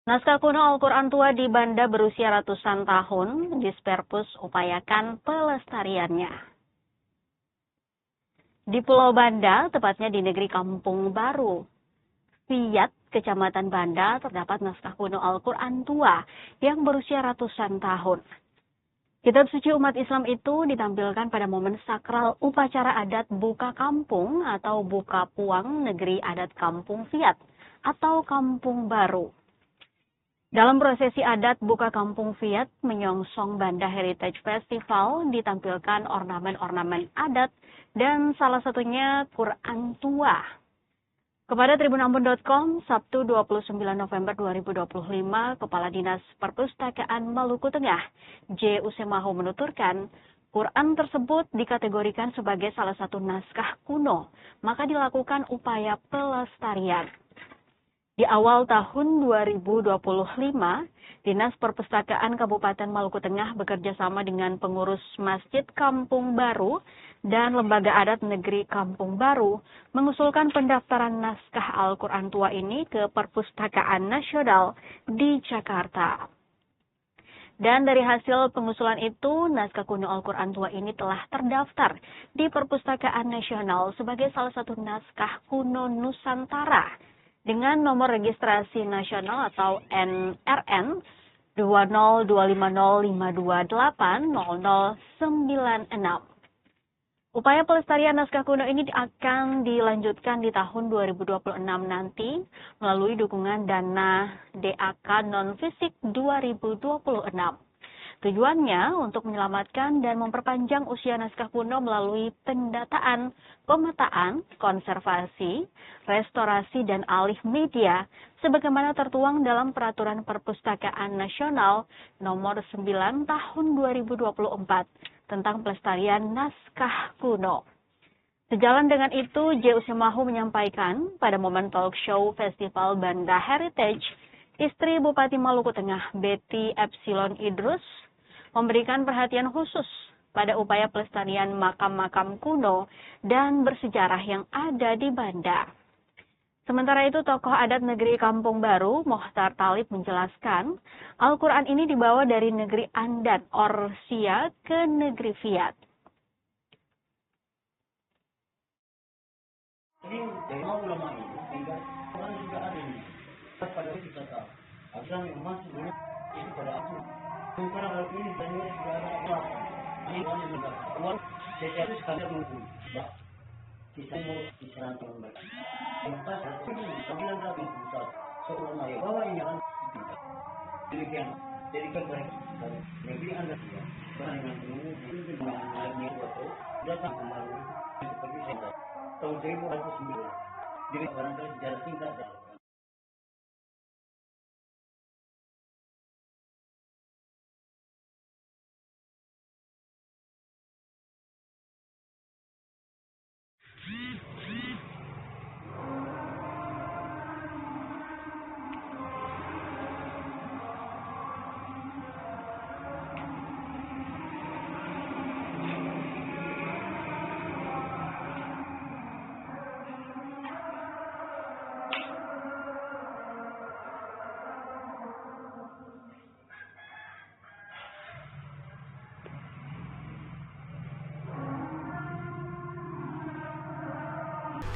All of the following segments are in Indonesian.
Naskah kuno Al-Quran tua di Banda berusia ratusan tahun, Disperpus upayakan pelestariannya. Di Pulau Banda, tepatnya di negeri Kampung Baru, Fiyat, Kecamatan Banda, terdapat naskah kuno Al-Quran tua yang berusia ratusan tahun. Kitab suci umat Islam itu ditampilkan pada momen sakral upacara adat buka kampung atau buka puang negeri adat Kampung Fiyat atau Kampung Baru. Dalam prosesi adat buka kampung Fiyat menyongsong Banda Heritage Festival ditampilkan ornamen-ornamen adat dan salah satunya Quran tua. Kepada tribunambon.com, Sabtu 29 November 2025, Kepala Dinas Perpustakaan Maluku Tengah, J. Usemahu menuturkan, Quran tersebut dikategorikan sebagai salah satu naskah kuno, maka dilakukan upaya pelestarian. Di awal tahun 2025, Dinas Perpustakaan Kabupaten Maluku Tengah bekerja sama dengan pengurus Masjid Kampung Baru dan Lembaga Adat Negeri Kampung Baru mengusulkan pendaftaran naskah Al-Quran tua ini ke Perpustakaan Nasional di Jakarta. Dan dari hasil pengusulan itu, naskah kuno Al-Quran tua ini telah terdaftar di Perpustakaan Nasional sebagai salah satu naskah kuno Nusantara dengan nomor registrasi nasional atau NRN 2025052800096. Upaya pelestarian naskah kuno ini akan dilanjutkan di tahun 2026 nanti melalui dukungan dana DAK non-fisik 2026. Tujuannya untuk menyelamatkan dan memperpanjang usia naskah kuno melalui pendataan, pemetaan, konservasi, restorasi, dan alih media, sebagaimana tertuang dalam Peraturan Perpustakaan Nasional Nomor 9 Tahun 2024 tentang pelestarian naskah kuno. Sejalan dengan itu, J. Usemahu menyampaikan pada momen talk show Festival Banda Heritage, istri Bupati Maluku Tengah, Betty Epsilon Idrus, memberikan perhatian khusus pada upaya pelestarian makam-makam kuno dan bersejarah yang ada di Banda. Sementara itu, tokoh adat negeri Kampung Baru, Mohtar Talib menjelaskan, Al-Quran ini dibawa dari negeri Andan, Orsia, ke negeri Fiyat. Ini tema ulama ini sehingga orang juga ada ini pada kita tahu agar yang masuk ini pada aku sekarang hal ini banyak sudah ada apa ini orang yang uang setiap sekali menunggu kita mau diserang dengan baik maka ini sembilan tahun pusat seorang ayah bawa ini akan demikian jadi kepada negeri anda juga barang yang menunggu ini dengan alatnya waktu datang kemarin seperti saya tahun 2009 jadi barangkali sejarah singkat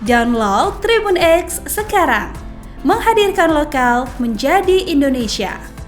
Download Tribun X sekarang, menghadirkan lokal menjadi Indonesia.